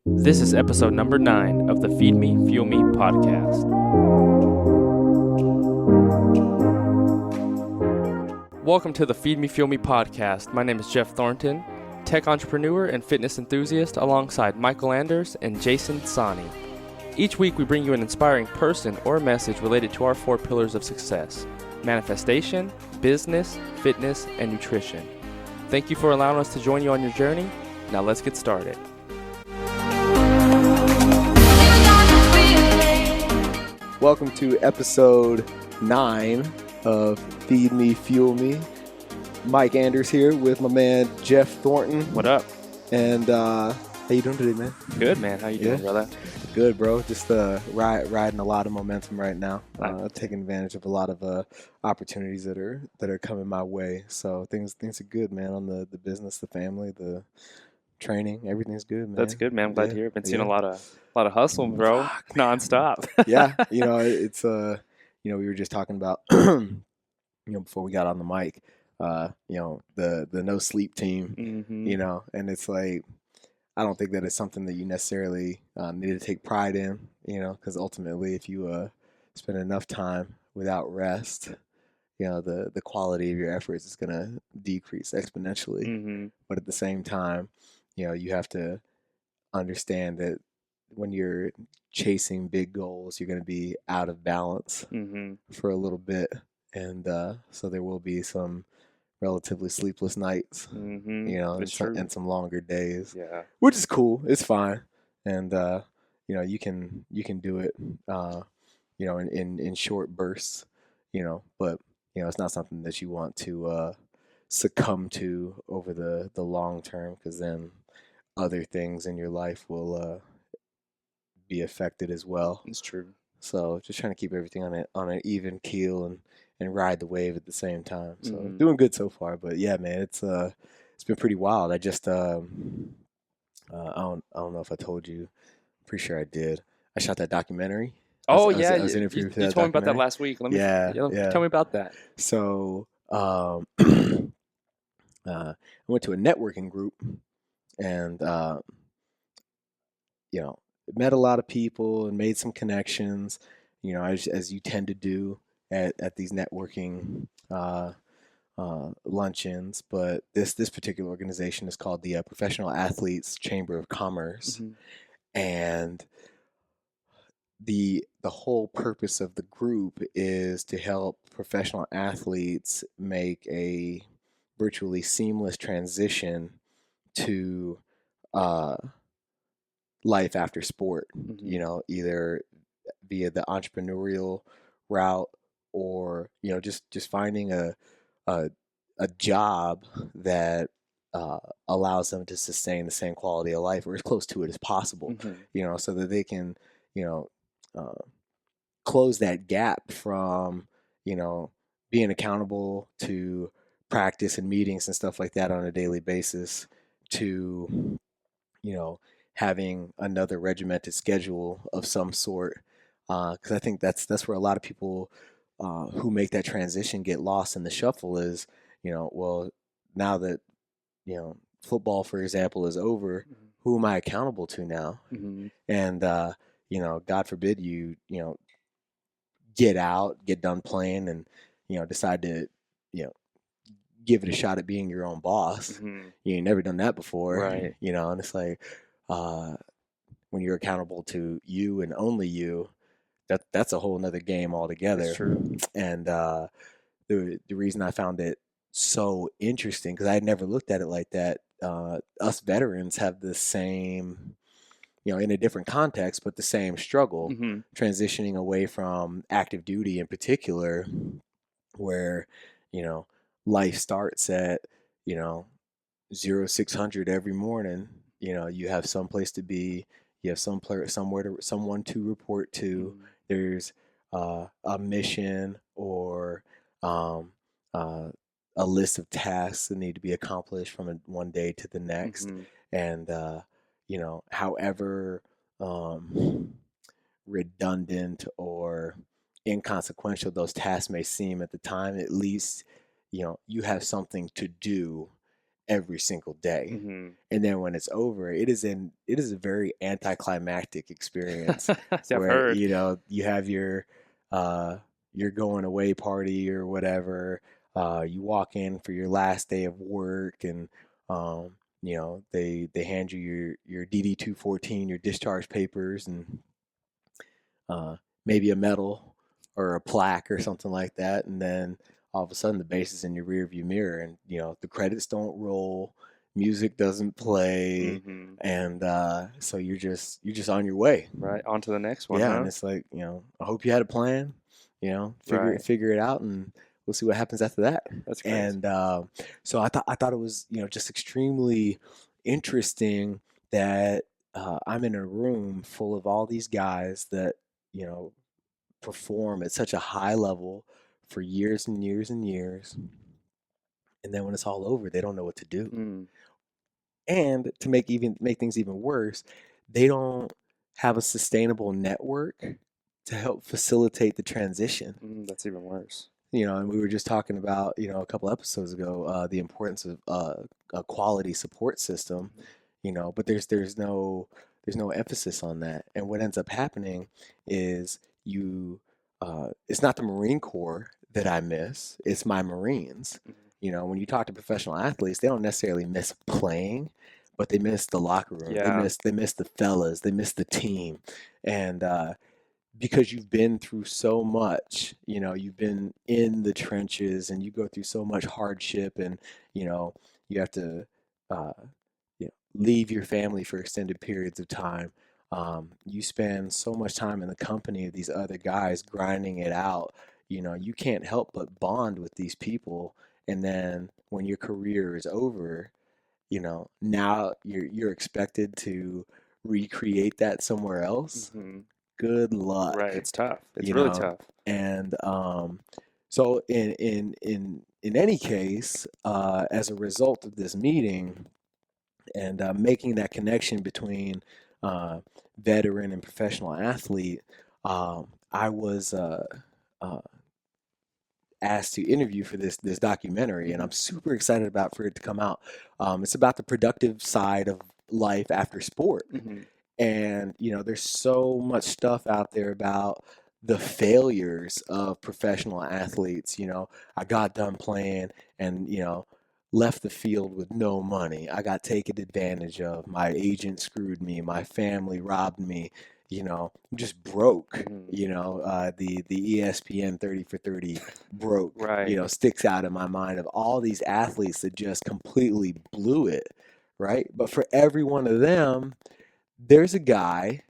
This is episode number 9 of the Feed Me, Fuel Me podcast. Welcome to the Feed Me, Fuel Me podcast. My name is Jeff Thornton, tech entrepreneur and fitness enthusiast, alongside Michael Anders and Jason Sani. Each week we bring you an inspiring person or message related to our 4 pillars of success: manifestation, business, fitness, and nutrition. Thank you for allowing us to join you on your journey. Now let's get started. Welcome to episode 9 of Feed Me, Fuel Me. Mike Anders here with my man Jeff Thornton. What up? And how you doing today, man? Good, man. How you doing, brother? Good, bro. Just riding a lot of momentum right now. Taking advantage of a lot of opportunities that are coming my way. So things are good, man. On the business, the family, the training, everything's good, man. That's good, man. I'm glad to hear. Been seeing a lot of hustle, bro. Nonstop. Yeah, it's we were just talking about before we got on the mic, the no sleep team, Mm-hmm. and it's like, I don't think that it's something that you necessarily need to take pride in, because ultimately if you spend enough time without rest, the quality of your efforts is going to decrease exponentially. Mm-hmm. But at the same time, you have to understand that when you're chasing big goals, you're going to be out of balance Mm-hmm. for a little bit. And so there will be some relatively sleepless nights, Mm-hmm. and some longer days, Yeah. which is cool. It's fine. And, you can do it, in short bursts, but, it's not something that you want to succumb to over the long term, because then other things in your life will be affected as well. It's true. So just trying to keep everything on an even keel and ride the wave at the same time. So Mhm. doing good so far. But yeah, man, it's been pretty wild. I just I don't know if I told you. I'm pretty sure I did. I shot that documentary. Oh, I yeah. was You interviewed for you that told me about that documentary. last week. Yeah. Tell me about that. So I went to a networking group and met a lot of people and made some connections, as you tend to do at these networking luncheons. But this particular organization is called the Professional Athletes Chamber of Commerce, Mhm. and the whole purpose of the group is to help professional athletes make a virtually seamless transition to uh, life after sport, Mhm. either via the entrepreneurial route, or just finding a a job that allows them to sustain the same quality of life, or as close to it as possible, Mhm. so that they can you know uh, close that gap from being accountable to practice and meetings and stuff like that on a daily basis, to you know, having another regimented schedule of some sort. Because I think that's where a lot of people who make that transition get lost in the shuffle. Is well, now that football, for example, is over, who am I accountable to now? Mhm. And God forbid get out, get done playing, and decide to you know give it a shot at being your own boss. Mhm. You ain't never done that before, Right. and it's like, uh, when you're accountable to you and only you, that's a whole nother game It's altogether. true. And the reason I found it so interesting, because I had never looked at it like that. Us veterans have the same, in a different context, but the same struggle Mhm. transitioning away from active duty in particular, where you know life starts at you know 0600 every morning. You have some place to be, you have someone to report to. Mhm. There's a mission, or um, uh, a list of tasks that need to be accomplished from one day to the next. Mhm. And however um, redundant or inconsequential those tasks may seem at the time, at least you have something to do every single day. Mm-hmm. And then when it's over, it is a very anticlimactic experience I've where, heard. you have your going away party or whatever. You walk in for your last day of work, and they hand you your DD-214, your discharge papers, and uh, maybe a medal or a plaque or something like that. And then all of a sudden the bass is in your rearview mirror, and the credits don't roll, music doesn't play, Mm-hmm. and so you're just on your way. Right. On to the next one, Yeah, huh? and it's like, I hope you had a plan, figure Right. figure it out, and we'll see what happens after that. That's crazy. And so I thought it was, just extremely interesting that I'm in a room full of all these guys that, you know, perform at such a high level for years and years and years, and then when it's all over, they don't know what to do. Mm. And to make things even worse, they don't have a sustainable network to help facilitate the transition. That's even worse. And we were just talking about, a couple episodes ago, the importance of a quality support system, but there's no emphasis on that. And what ends up happening is it's not the Marine Corps that I miss, it's my Marines. Mm-hmm. When you talk to professional athletes, they don't necessarily miss playing, but they miss the locker room. Yeah. They miss the fellas. They miss the team, and because you've been through so much, you've been in the trenches, and you go through so much hardship, and you have to uh, leave your family for extended periods of time. You spend so much time in the company of these other guys grinding it out. You can't help but bond with these people. And then when your career is over, now you're expected to recreate that somewhere else. Mm-hmm. Good luck. Right. It's tough. It's you really know. tough. And so in any case, as a result of this meeting, and making that connection between veteran and professional athlete, I was uh, asked to interview for this documentary, and I'm super excited for it to come out. It's about the productive side of life after sport, Mm-hmm. and there's so much stuff out there about the failures of professional athletes. I got done playing, and left the field with no money. I got taken advantage of. My agent screwed me. My family robbed me. I'm just broke. Mm-hmm. The ESPN 30 for 30 broke, Right. sticks out in my mind of all these athletes that just completely blew it, right? But for every one of them, there's a guy,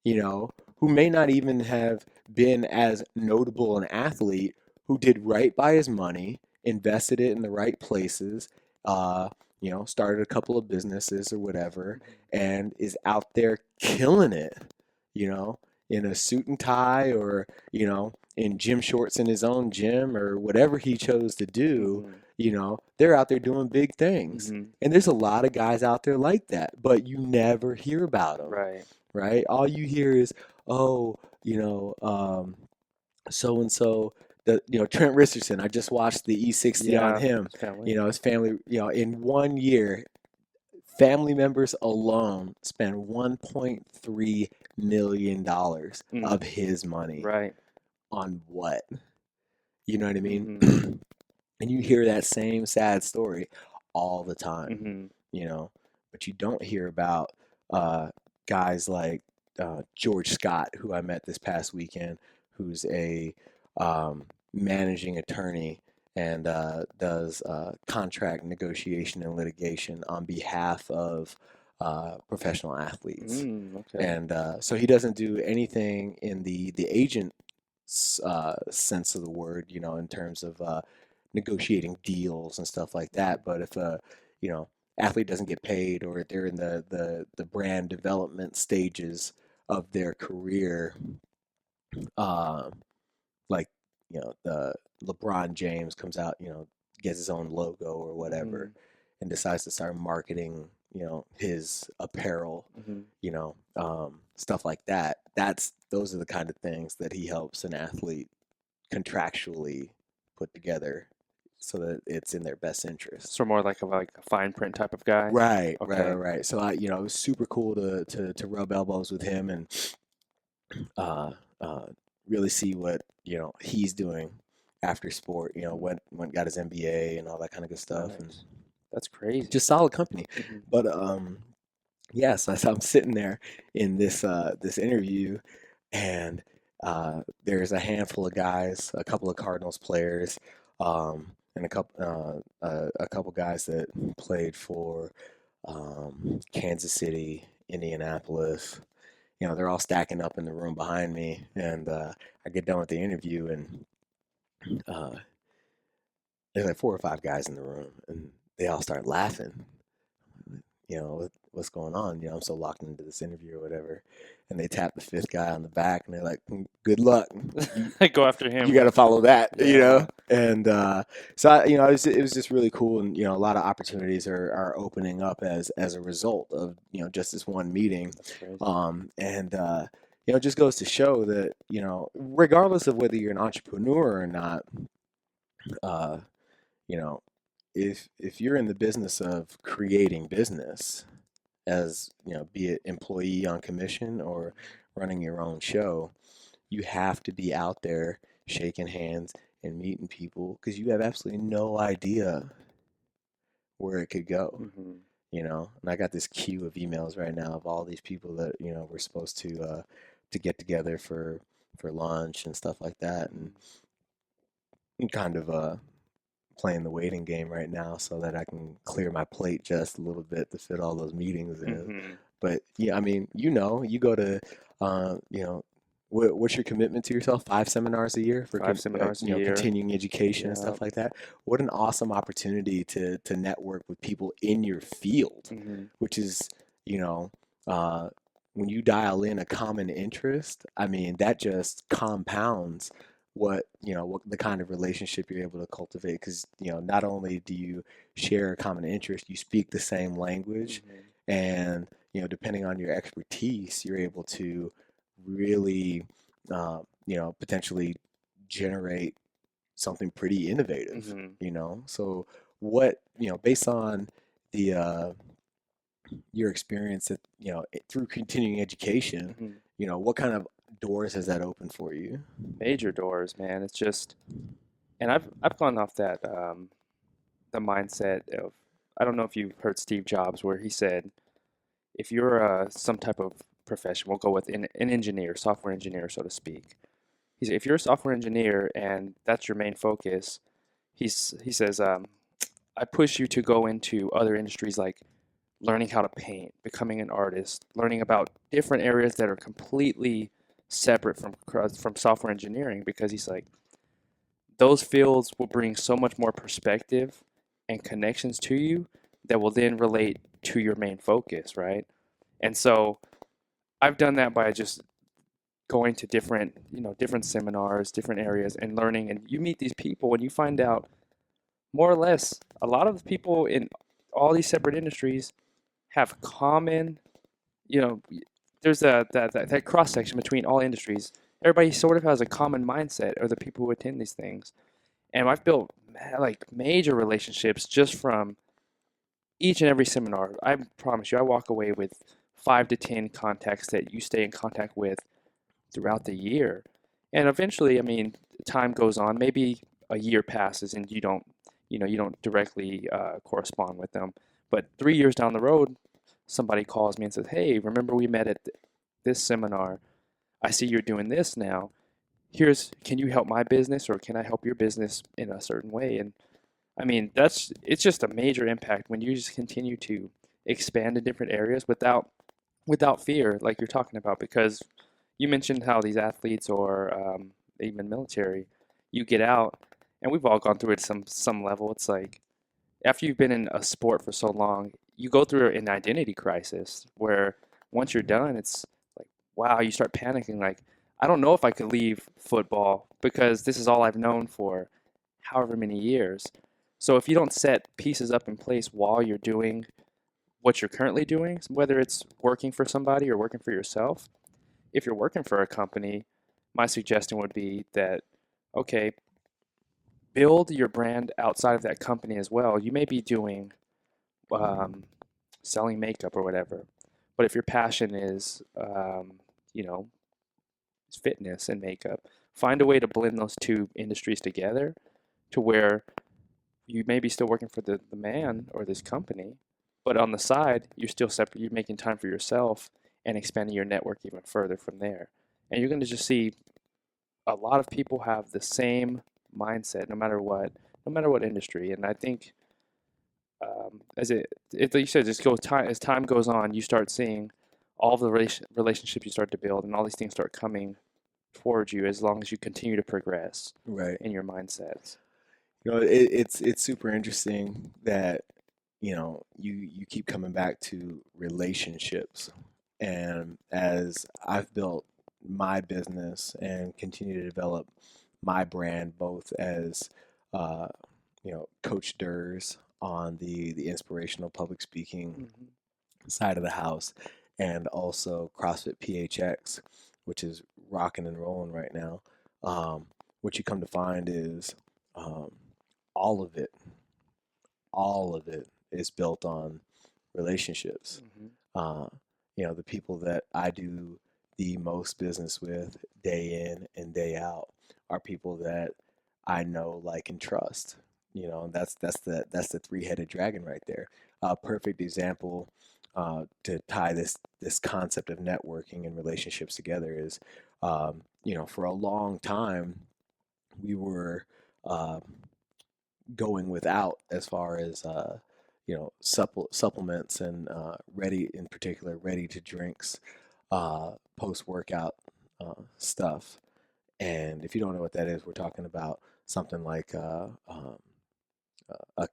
who may not even have been as notable an athlete, who did right by his money, invested it in the right places, started a couple of businesses or whatever, and is out there killing it, you know, in a suit and tie, or, in gym shorts in his own gym, or whatever he chose to do. Mm-hmm. They're out there doing big things. Mm-hmm. And there's a lot of guys out there like that, but you never hear about them, Right. right? All you hear is, oh, so and so, Trent Richardson. I just watched the E60 on Yeah. him. It's family. His family, in 1 year, family members alone spent $1.3 million of his money Right. on what? You know what I mean? Mm-hmm. And you hear that same sad story all the time, Mm-hmm. but you don't hear about uh, guys like George Scott, who I met this past weekend, who's a managing attorney and does contract negotiation and litigation on behalf of professional athletes. Okay. And so he doesn't do anything in the agent sense of the word, in terms of negotiating deals and stuff like that. But if you know athlete doesn't get paid, or they're in the brand development stages of their career, um, like the LeBron James comes out, gets his own logo or whatever, Mm-hmm. and decides to start marketing, his apparel, Mm-hmm. stuff like that. Those are the kind of things that he helps an athlete contractually put together so that it's in their best interest. So more like a fine print type of guy. Right, Okay. right. So it was super cool to rub elbows with him and uh, uh, really see what he's doing after sport. Went got his MBA and all that kind of good stuff, and Nice. That's crazy. just solid company. Mm-hmm. But yes, as I'm sitting there in this interview, and there's a handful of guys, a couple of Cardinals players, and a couple guys that played for Kansas City, Indianapolis. They're all stacking up in the room behind me, and I get done with the interview, and uh, there's like 4 or 5 guys in the room, and they all start laughing. What's going on? I'm so locked into this interview or whatever. And they tap the 5th guy on the back, and they're like, "Good luck. Go after him. You got to follow that." Yeah. And it was just really cool, and a lot of opportunities are opening up as a result of just this one meeting. That's crazy. And it just goes to show that regardless of whether you're an entrepreneur or not, you know, if you're in the business of creating business, as be it employee on commission or running your own show, you have to be out there shaking hands and meeting people, because you have absolutely no idea where it could go. Mm-hmm. And I got this queue of emails right now of all these people that we're supposed to get together for lunch and stuff like that, and I'm kind of playing the waiting game right now so that I can clear my plate just a little bit to fit all those meetings in. Mm-hmm. But yeah, I mean, you go to, what's your commitment to yourself? 5 seminars a year for 5 seminars a year. continuing education and Yeah. stuff like that. What an awesome opportunity to network with people in your field, Mm-hmm. which is, when you dial in a common interest, I mean, that just compounds what the kind of relationship you're able to cultivate, because not only do you share a common interest, you speak the same language, Mm-hmm. and depending on your expertise, you're able to really potentially generate something pretty innovative. Mm-hmm. So what based on the your experience at through continuing education, Mm-hmm. what kind of doors has that opened for you? Major doors, man. It's just, and I've gone off that the mindset of, I don't know if you've heard Steve Jobs, where he said, if you're some type of profession, we'll go with an engineer, software engineer, so to speak. He said, if you're a software engineer and that's your main focus, he says, I push you to go into other industries, like learning how to paint, becoming an artist, learning about different areas that are completely separate from software engineering, because he's like, those fields will bring so much more perspective and connections to you that will then relate to your main focus, right? And so I've done that by just going to different seminars, different areas, and learning. And you meet these people, and you find out more or less a lot of the people in all these separate industries have common, there's that cross section between all industries. Everybody sort of has a common mindset, or the people who attend these things. And I've built like major relationships just from each and every seminar. I promise you, I walk away with 5 to 10 contacts that you stay in contact with throughout the year. And eventually, I mean, time goes on. Maybe a year passes and you don't directly correspond with them. But 3 years down the road, somebody calls me and says, "Hey, remember we met at this seminar? I see you're doing this now. Can you help my business, or can I help your business in a certain way?" And I mean, it's just a major impact when you just continue to expand in different areas without fear, like you're talking about. Because you mentioned how these athletes, or even military, you get out, and we've all gone through it some level. It's like, after you've been in a sport for so long, you go through an identity crisis where once you're done, it's like, wow, you start panicking, like, I don't know if I could leave football because this is all I've known for however many years. So if you don't set pieces up in place while you're doing what you're currently doing, whether it's working for somebody or working for yourself, if you're working for a company, my suggestion would be that, okay, build your brand outside of that company as well. You may be doing um, selling makeup or whatever, but if your passion is, you know, fitness and makeup, find a way to blend those two industries together to where you may be still working for the man or this company, but on the side, you're still separate. You're making time for yourself and expanding your network even further from there. And you're going to just see a lot of people have the same mindset, no matter what industry. And I think like you said, just as time goes on, you start seeing all the relationships you start to build, and all these things start coming towards you as long as you continue to progress Right. in your mindsets. It's super interesting that you keep coming back to relationships, and as I've built my business and continue to develop my brand, both as uh, Coach Durs on the inspirational public speaking Hmm. side of the house, and also CrossFit PHX, which is rocking and rolling right now. Um, what you come to find is um, all of it, all of it is built on relationships. Hmm. Uh, the people that I do the most business with day in and day out are people that I know, like, and trust. That's the three-headed dragon right there. A perfect example to tie this concept of networking and relationships together is, for a long time we were uh, going without as far as supplements and in particular ready to drinks, post workout stuff. And if you don't know what that is, we're talking about something like a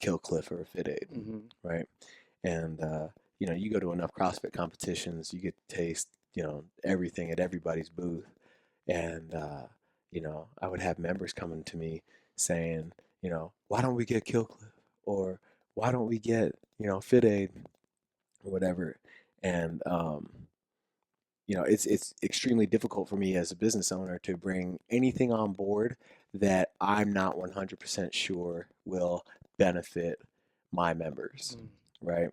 Kill Cliff or a Fit Aid, Hmm. right? And you go to enough CrossFit competitions, you get to taste everything at everybody's booth. And I would have members coming to me saying, why don't we get Kill Cliff, or why don't we get Fit Aid or whatever. And it's extremely difficult for me as a business owner to bring anything on board that I'm not 100% sure will benefit my members, right?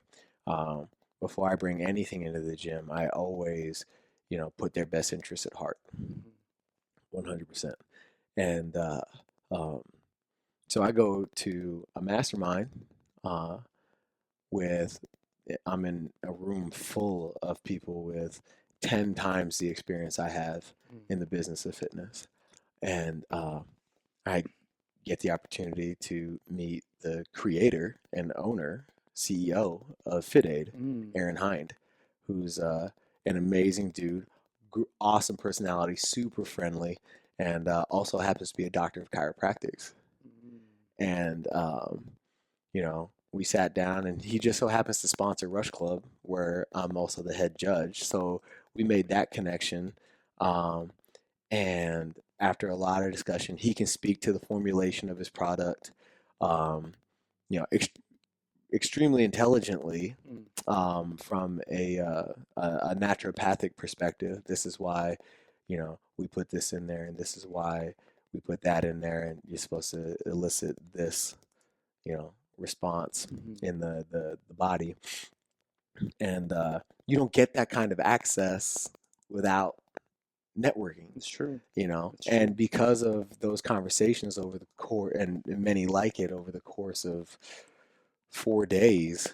Um, Before I bring anything into the gym, I always, put their best interests at heart, 100%. And um, so I go to a mastermind uh, with I'm in a room full of people with 10 times the experience I have in the business of fitness. And I get the opportunity to meet the creator and owner, CEO of FitAid, Mm. Aaron Hind, who's an amazing dude, awesome personality, super friendly, and also happens to be a doctor of chiropractics. And we sat down, and he just so happens to sponsor Rush Club, where I'm also the head judge. So we made that connection. Um, and after a lot of discussion, he can speak to the formulation of his product, um, you know, ex- extremely intelligently, Mm. from a naturopathic perspective. This is why, we put this in there, and this is why we put that in there, and you're supposed to elicit this, response Mhm. in the body. And you don't get that kind of access without networking, It's true. It's true. and because of those conversations over the course, and many like it over the course of 4 days,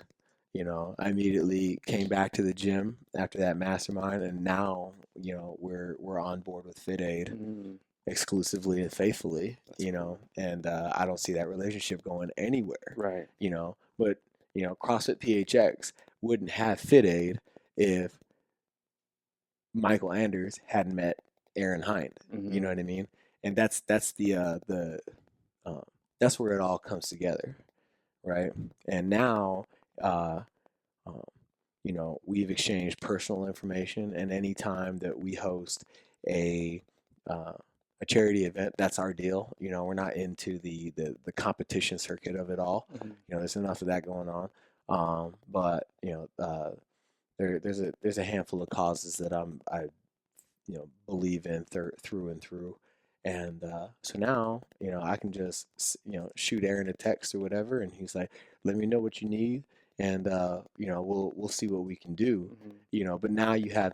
I immediately came back to the gym after that mastermind, and now we're on board with FitAid Mm. exclusively and faithfully, That's cool. and I don't see that relationship going anywhere, Right. but CrossFit PHX wouldn't have FitAid if Michael Anders hadn't met Aaron Hind. You know Hmm. what I mean? And that's uh, that's where it all comes together, right? And now, uh, um, we've exchanged personal information, and anytime that we host a uh, a charity event, that's our deal. We're not into the competition circuit of it all. Hmm. There's enough of that going on. But there's a handful of causes that I believe in through and through, And so now, I can just, shoot Aaron a text or whatever, and he's like, "Let me know what you need, and we'll see what we can do." Mm-hmm. But now you have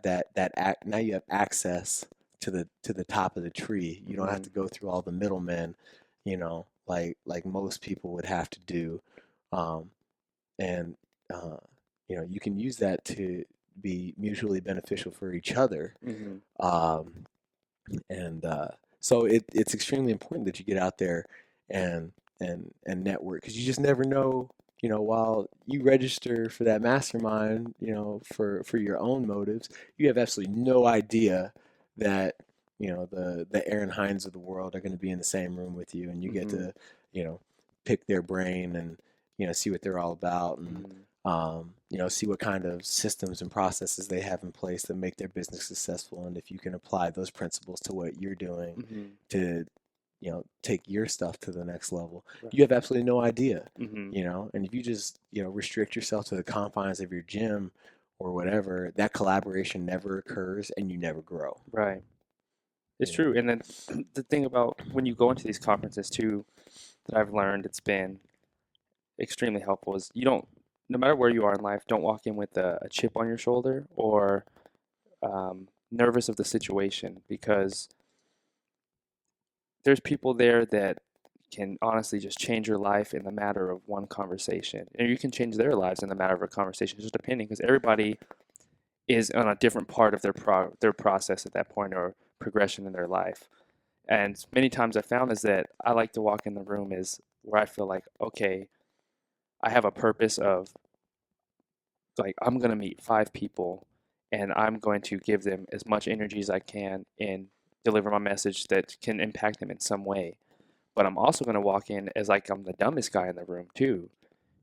now you have access to the top of the tree. You don't have Mm-hmm. to go through all the middlemen, like most people would have to do. Um, and uh, you can use that to be mutually beneficial for each other. Mm-hmm. Um, and so it's extremely important that you get out there and and network, because you just never know. While you register for that mastermind, for your own motives, you have absolutely no idea that the Aaron Hines of the world are going to be in the same room with you, and you get Mm-hmm. to pick their brain and see what they're all about, and Mm-hmm. see what kind of systems and processes they have in place that make their business successful. And if you can apply those principles to what you're doing Mm-hmm. to, take your stuff to the next level, Right. you have absolutely no idea, Mm-hmm. and if you just, restrict yourself to the confines of your gym or whatever, that collaboration never occurs and you never grow, Right. It's you know? true. And then the thing about when you go into these conferences too, that I've learned it's been extremely helpful is you don't, no matter where you are in life, don't walk in with a chip on your shoulder or nervous of the situation, because there's people there that can honestly just change your life in the matter of one conversation. And you can change their lives in the matter of a conversation, just depending, because everybody is on a different part of their process at that point, or progression in their life. And many times I found is that I like to walk in the room is where I feel like, okay, I have a purpose of, like, I'm going to meet 5 people and I'm going to give them as much energy as I can and deliver my message that can impact them in some way. But I'm also going to walk in as like I'm the dumbest guy in the room too,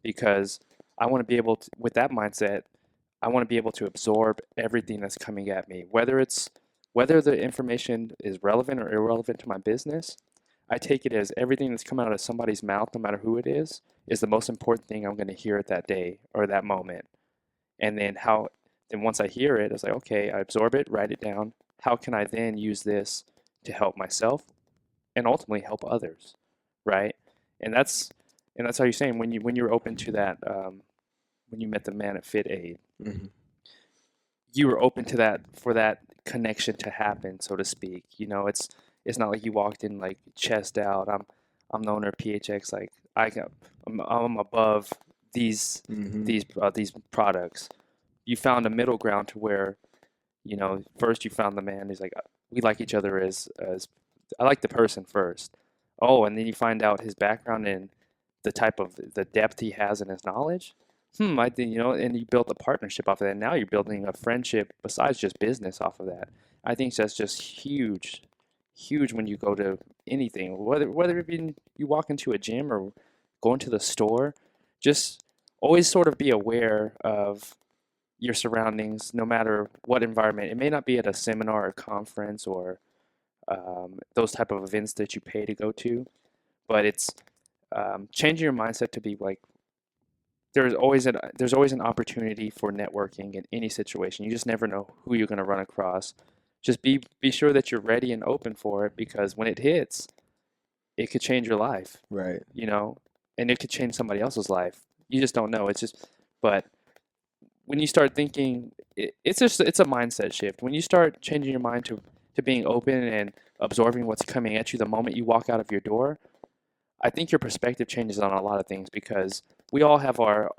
because I want to be able to, with that mindset, I want to be able to absorb everything that's coming at me, whether the information is relevant or irrelevant to my business. I take it as everything that's coming out of somebody's mouth, no matter who it is the most important thing I'm going to hear at that day or that moment. And then once I hear it, it's like, okay, I absorb it, write it down. How can I then use this to help myself and ultimately help others, right? And that's how you're saying when you're open to that. When you met the man at Fit Aid, Hmm. you were open to that, for that connection to happen, so to speak. It's not like you walked in like chest out. I'm the owner of PHX. Like I'm above these Hmm. these products. You found a middle ground to where, first you found the man. He's like, we like each other as I like the person first. Oh, and then you find out his background and the depth he has in his knowledge. I think, and you built a partnership off of that. Now you're building a friendship besides just business off of that. I think that's just huge, huge when you go to anything, whether it be you walk into a gym or go into the store, just always sort of be aware of your surroundings, no matter what environment. It may not be at a seminar or conference or those type of events that you pay to go to, but it's changing your mindset to be like there's always an opportunity for networking in any situation. You just never know who you're going to run across. Just be sure that you're ready and open for it, because when it hits, it could change your life, Right. you know, and it could change somebody else's life. You just don't know. But when you start thinking, it's a mindset shift. When you start changing your mind to being open and absorbing what's coming at you the moment you walk out of your door, I think your perspective changes on a lot of things, because we all have our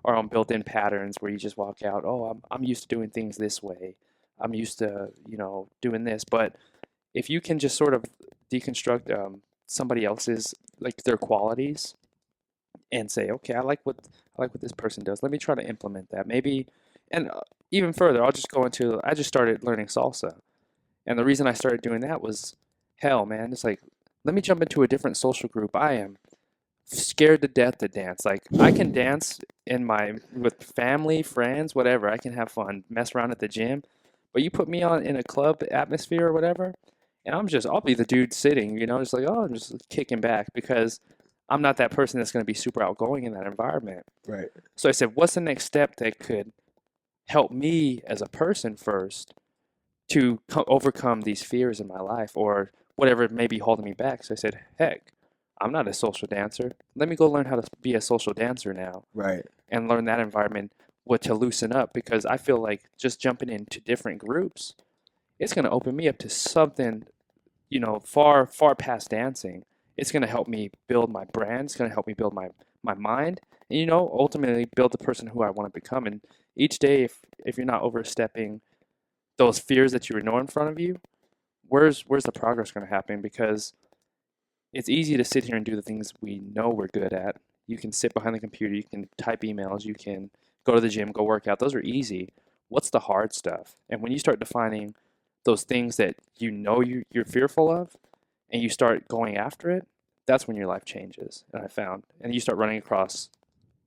own built-in patterns where you just walk out, oh, I'm used to doing things this way. I'm used to, doing this. But if you can just sort of deconstruct somebody else's, like, their qualities, and say, okay, I like what this person does. Let me try to implement that. Maybe, and even further, I just started learning salsa. And the reason I started doing that was, hell, man, it's like, let me jump into a different social group. I am scared to death to dance. Like, I can dance with family, friends, whatever. I can have fun, mess around at the gym. But you put me on in a club atmosphere or whatever, and I'll be the dude sitting, just like, oh, I'm just kicking back, because I'm not that person that's going to be super outgoing in that environment. Right. So I said, what's the next step that could help me as a person first to overcome these fears in my life, or whatever may be holding me back. So I said, heck, I'm not a social dancer. Let me go learn how to be a social dancer now Right. and learn that environment, what to loosen up, because I feel like just jumping into different groups, it's going to open me up to something, far, far past dancing. It's going to help me build my brand. It's going to help me build my mind and, ultimately build the person who I want to become. And each day, if you're not overstepping those fears that you know in front of you, where's the progress going to happen? Because it's easy to sit here and do the things we know we're good at. You can sit behind the computer, you can type emails, you can go to the gym, go work out. Those are easy. What's the hard stuff? And when you start defining those things that you're fearful of and you start going after it, that's when your life changes. And I found, and you start running across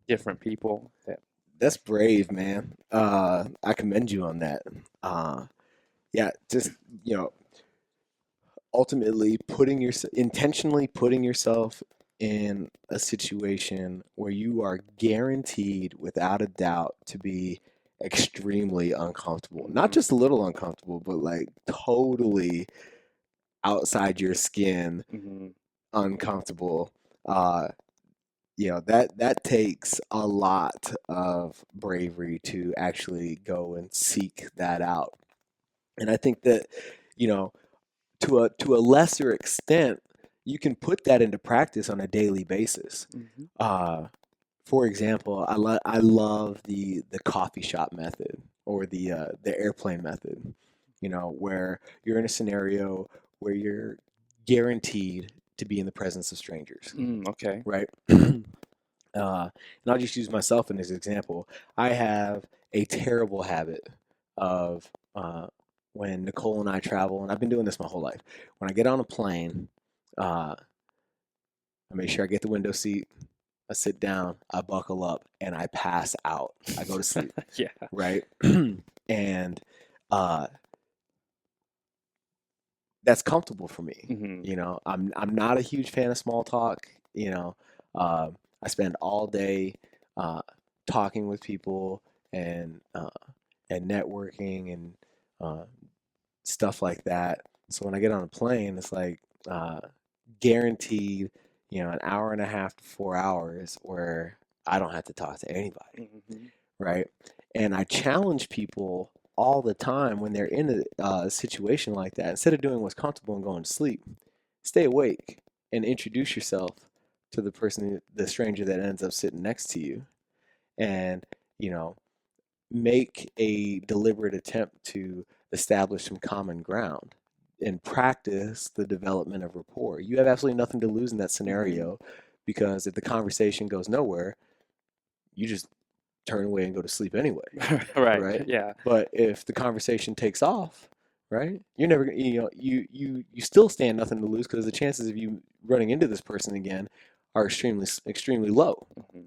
different people. That's brave, man. I commend you on that. Yeah, just, you know, ultimately intentionally putting yourself in a situation where you are guaranteed without a doubt to be extremely uncomfortable. Not just a little uncomfortable, but like totally outside your skin, Mm-hmm. uncomfortable. Uh, that takes a lot of bravery to actually go and seek that out. And I think that, you know, to a lesser extent, you can put that into practice on a daily basis. Mm-hmm. Uh, for example, I love the coffee shop method or the airplane method. Where you're in a scenario where you're guaranteed to be in the presence of strangers, Okay. right? And I'll just use myself in this example. I have a terrible habit of when Nicole and I travel, and I've been doing this my whole life. When I get on a plane, uh, I make sure I get the window seat. I sit down, I buckle up, and I pass out. I go to sleep, Yeah. right? And uh, that's comfortable for me. Mm-hmm. I'm not a huge fan of small talk. Uh, I spend all day uh, talking with people and networking and uh, stuff like that. So when I get on a plane, it's like uh, guaranteed, an hour and a half to 4 hours where I don't have to talk to anybody, Mm-hmm. right? And I challenge people all the time when they're in a situation like that. Instead of doing what's comfortable and going to sleep, stay awake and introduce yourself to the stranger that ends up sitting next to you, and you know, make a deliberate attempt to establish some common ground and practice the development of rapport. You have absolutely nothing to lose in that Mm-hmm. scenario because if the conversation goes nowhere, you just turn away and go to sleep anyway, Right. right? Yeah. But if the conversation takes off, right, you're never, you still stand nothing to lose because the chances of you running into this person again are extremely low, Mm-hmm.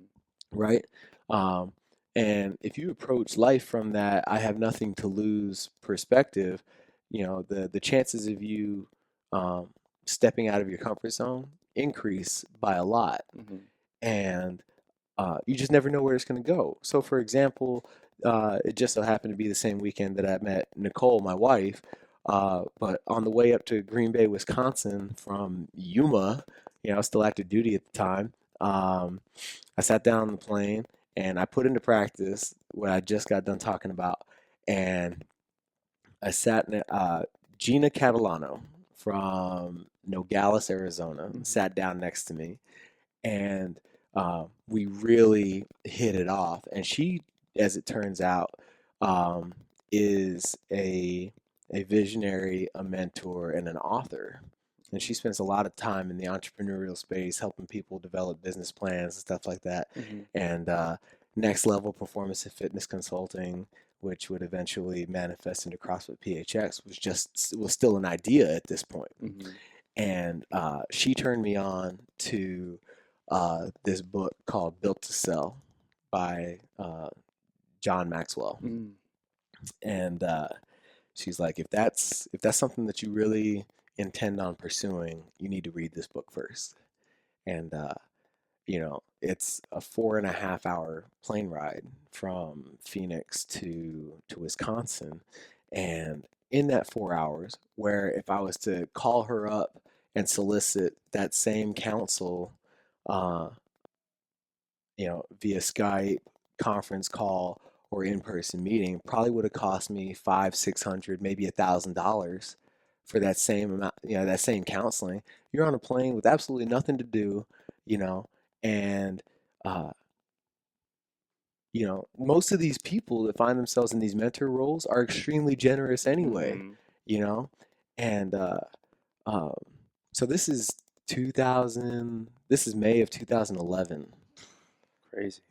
right? Um, and if you approach life from that I have nothing to lose perspective, the chances of you um, stepping out of your comfort zone increase by a lot. Mm-hmm. And you just never know where it's going to go. So, for example, it just so happened to be the same weekend that I met Nicole, my wife. But on the way up to Green Bay, Wisconsin from Yuma, I was still active duty at the time. I sat down on the plane and I put into practice what I just got done talking about. And I sat in Gina Catalano from Nogales, Arizona, Mm-hmm. sat down next to me, and we really hit it off. And she, as it turns out, um, is a visionary, a mentor, and an author. And she spends a lot of time in the entrepreneurial space, helping people develop business plans and stuff like that. Mm-hmm. And next level performance and fitness consulting, which would eventually manifest into CrossFit PHX, was still an idea at this point. Mm-hmm. And she turned me on to this book called Built to Sell by John Maxwell. Mm-hmm. And she's like, if that's something that you really intend on pursuing, you need to read this book first. And it's a 4.5 hour plane ride from Phoenix to Wisconsin, and in that 4 hours, where if I was to call her up and solicit that same counsel, uh, via Skype, conference call, or in-person meeting, probably would have cost me 500, 600, maybe $1,000 for that same amount, that same counseling. You're on a plane with absolutely nothing to do, you know, and uh, most of these people that find themselves in these mentor roles are extremely generous anyway, Mm-hmm. you know, and um, so this is 2000. This is May of 2011. Crazy.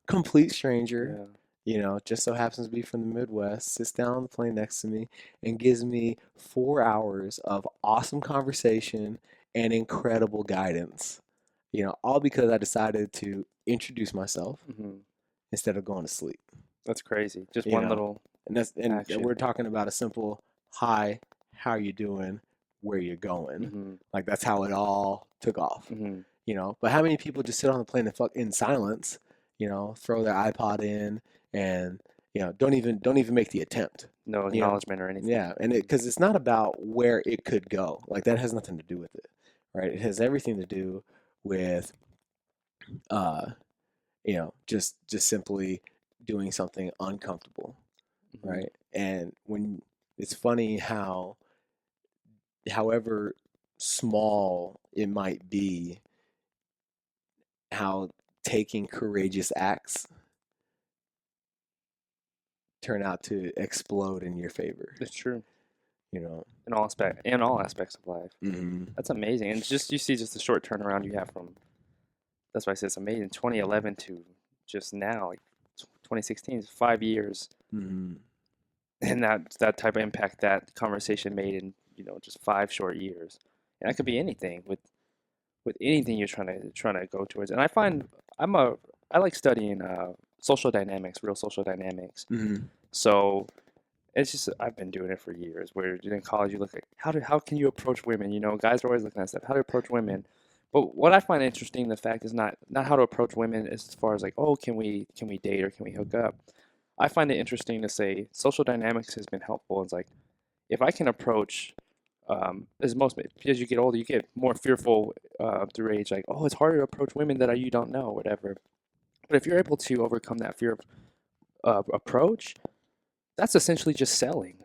Complete stranger, Yeah. just so happens to be from the Midwest, sits down on the plane next to me and gives me 4 hours of awesome conversation and incredible guidance. All because I decided to introduce myself Mm-hmm. instead of going to sleep. That's crazy. Just You one know, little and action. we're talking about a simple hi, how you doing, where you going. Mm-hmm. Like that's how it all took off. Mm-hmm. But how many people just sit on the plane and fuck in silence, throw their iPod in and don't even make the attempt. No acknowledgement or anything. Yeah, and because it's not about where it could go. Like that has nothing to do with it, right? It has everything to do with uh, just simply doing something uncomfortable, Mm-hmm. right? And when it's funny how however small it might be, how taking courageous acts turn out to explode in your favor, It's true. you know. In all aspects of life. Hmm. That's amazing. And just you see just the short turnaround you have from that's why I said it's amazing. 2011 to just now, like 2016 is 5 years. Hmm. And that type of impact that conversation made in, just 5 short years. And that could be anything with anything you're trying to go towards. And I find I like studying social dynamics, real social dynamics. Hmm. So it's just I've been doing it for years. Where in college you look at how can you approach women? Guys are always looking at stuff. How to approach women. But what I find interesting, the fact is not how to approach women as far as like, oh, can we date or can we hook up? I find it interesting to say social dynamics has been helpful. It's like if I can approach as you get older, you get more fearful through age. Like, oh, it's harder to approach women that you don't know, whatever. But if you're able to overcome that fear of approach, that's essentially just selling.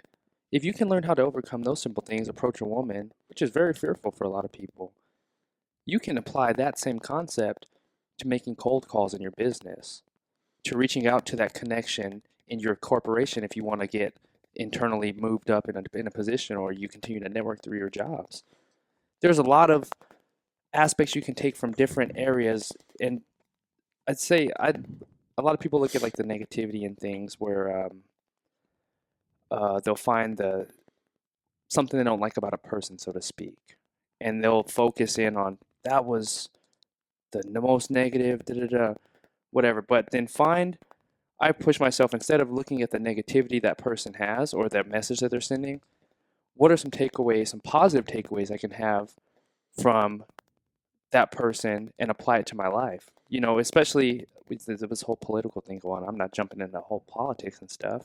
If you can learn how to overcome those simple things, approach a woman, which is very fearful for a lot of people, you can apply that same concept to making cold calls in your business, to reaching out to that connection in your corporation if you want to get internally moved up in a position or you continue to network through your jobs. There's a lot of aspects you can take from different areas, and I'd say a lot of people look at like the negativity in things where they'll find something they don't like about a person, so to speak, and they'll focus in on that was the most negative, whatever. But then I push myself instead of looking at the negativity that person has or that message that they're sending. What are some takeaways, some positive takeaways I can have from that person and apply it to my life? Especially with this whole political thing going on. I'm not jumping into the whole politics and stuff.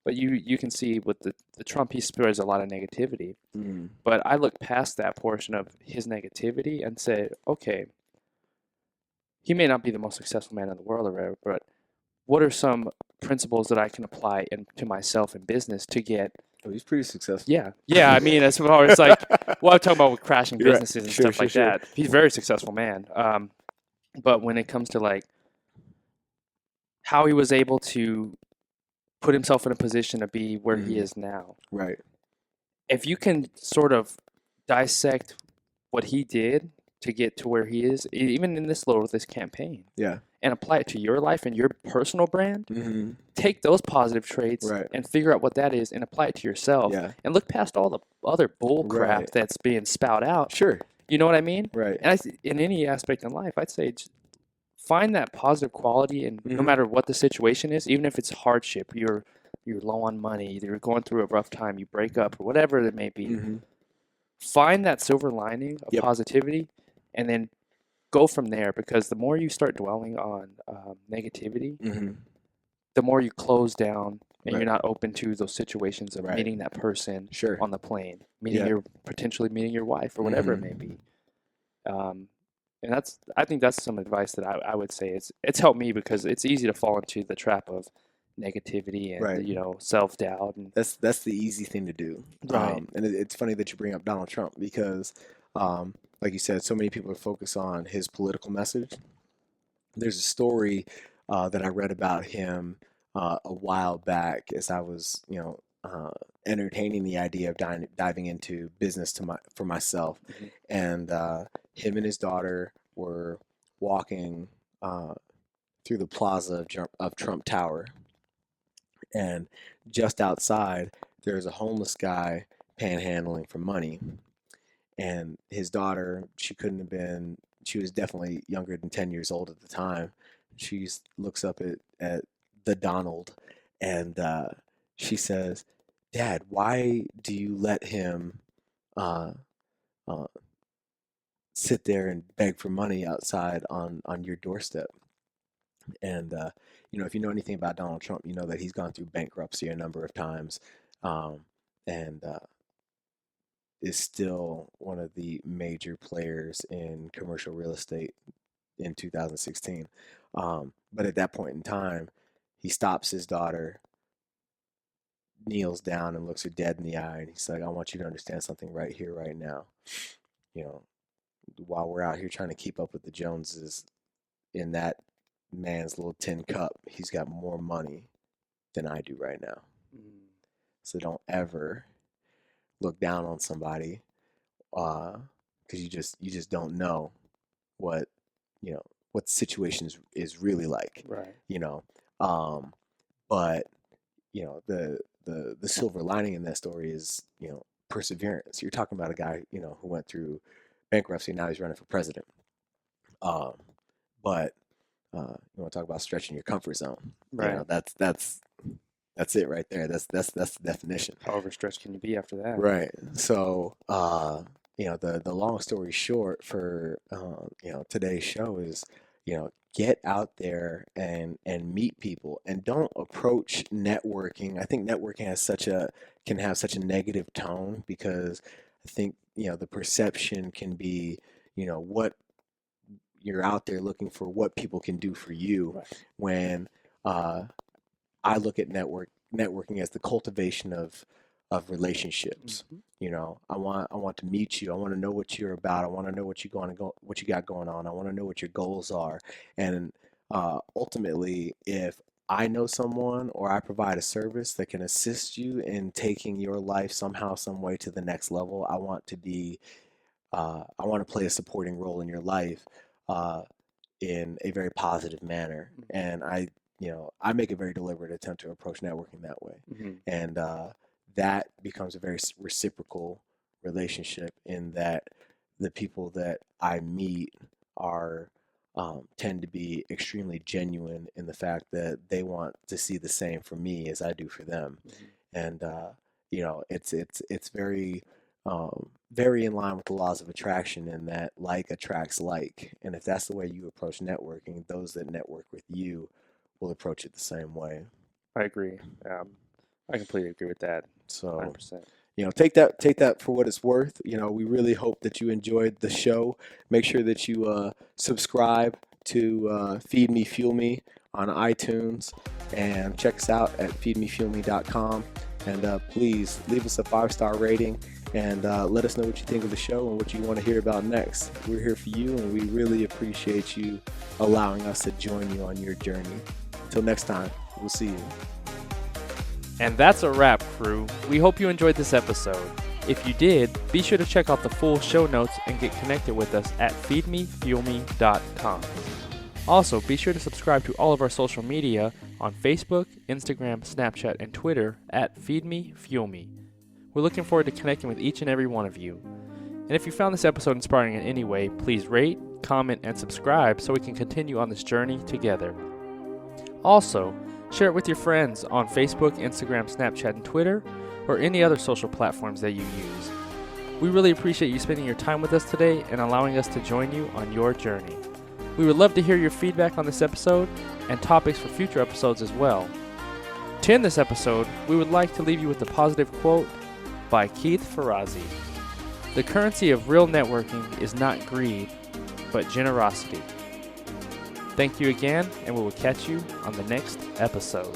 But you can see with the Trump, he spreads a lot of negativity. Mm. But I look past that portion of his negativity and say, okay, he may not be the most successful man in the world or whatever, but what are some principles that I can apply to myself in business to get? Oh, he's pretty successful. Yeah. I mean, as far as like, well, I'm talking about with crashing You're right. businesses and Sure, stuff sure, like sure. that. He's a very successful man. But when it comes to like how he was able to put himself in a position to be where he is now. Right. If you can sort of dissect what he did to get to where he is, even in this campaign, Yeah. and apply it to your life and your personal brand, Mm-hmm. take those positive traits Right. and figure out what that is and apply it to yourself. Yeah. And look past all the other bull crap Right. that's being spout out. Sure. You know what I mean? Right. And in any aspect in life, I'd say find that positive quality, and no Mhm. matter what the situation is, even if it's hardship, you're low on money, either you're going through a rough time, you break up, or whatever it may be. Mm-hmm. Find that silver lining of Yep. positivity, and then go from there. Because the more you start dwelling on negativity, Mm-hmm. the more you close down and you're not open to those situations of meeting that person on the plane, potentially meeting your wife or whatever it may be. And I think that's some advice that I would say it's helped me, because it's easy to fall into the trap of negativity and self-doubt, and that's the easy thing to do. And it's funny that you bring up Donald Trump, because like you said, so many people are focused on his political message. There's a story that I read about him a while back, as I was entertaining the idea of diving into business for myself. And him and his daughter were walking through the plaza of Trump Tower. And just outside, there's a homeless guy panhandling for money. And his daughter, she was definitely younger than 10 years old at the time. She looks up at the Donald, and she says, "Dad, why do you let him sit there and beg for money outside on your doorstep?" And if you know anything about Donald Trump, you know that he's gone through bankruptcy a number of times, and is still one of the major players in commercial real estate in 2016. But at that point in time, he stops his daughter, kneels down, and looks her dead in the eye, and he's like, "I want you to understand something right here, right now. While we're out here trying to keep up with the Joneses, in that man's little tin cup, he's got more money than I do right now. So don't ever look down on somebody, because you just don't know what the situation is really like." But the silver lining in that story is perseverance. You're talking about a guy who went through bankruptcy, now he's running for president. But you want to talk about stretching your comfort zone, that's it right there. That's the definition. How overstretched can you be after that? Right. So the long story short for today's show is get out there and meet people, and don't approach networking. I think networking can have such a negative tone, because I think the perception can be what you're out there looking for, what people can do for you. When I look at networking as the cultivation of relationships. I want to meet you. I want to know what you're about. I want to know what you got going on. I want to know what your goals are. And ultimately, if I know someone, or I provide a service that can assist you in taking your life somehow, some way to the next level, I want to play a supporting role in your life in a very positive manner. And I make a very deliberate attempt to approach networking that way. And that becomes a very reciprocal relationship, in that the people that I meet tend to be extremely genuine in the fact that they want to see the same for me as I do for them. And it's very very in line with the laws of attraction, in that like attracts like. And if that's the way you approach networking, those that network with you will approach it the same way. I agree. I completely agree with that. So 100%. Take that for what it's worth. We really hope that you enjoyed the show. Make sure that you subscribe to Feed Me Fuel Me on iTunes, and check us out at feedmefuelme.com. And please leave us a 5-star rating, and let us know what you think of the show and what you want to hear about next. We're here for you, and we really appreciate you allowing us to join you on your journey. Until next time, we'll see you. And that's a wrap, crew. We hope you enjoyed this episode. If you did, be sure to check out the full show notes and get connected with us at feedmefuelme.com. Also, be sure to subscribe to all of our social media on Facebook, Instagram, Snapchat, and Twitter at feedmefuelme. We're looking forward to connecting with each and every one of you. And if you found this episode inspiring in any way, please rate, comment, and subscribe so we can continue on this journey together. Also, share it with your friends on Facebook, Instagram, Snapchat, and Twitter, or any other social platforms that you use. We really appreciate you spending your time with us today and allowing us to join you on your journey. We would love to hear your feedback on this episode and topics for future episodes as well. To end this episode, we would like to leave you with a positive quote by Keith Ferrazzi. The currency of real networking is not greed, but generosity. Thank you again, and we will catch you on the next episode.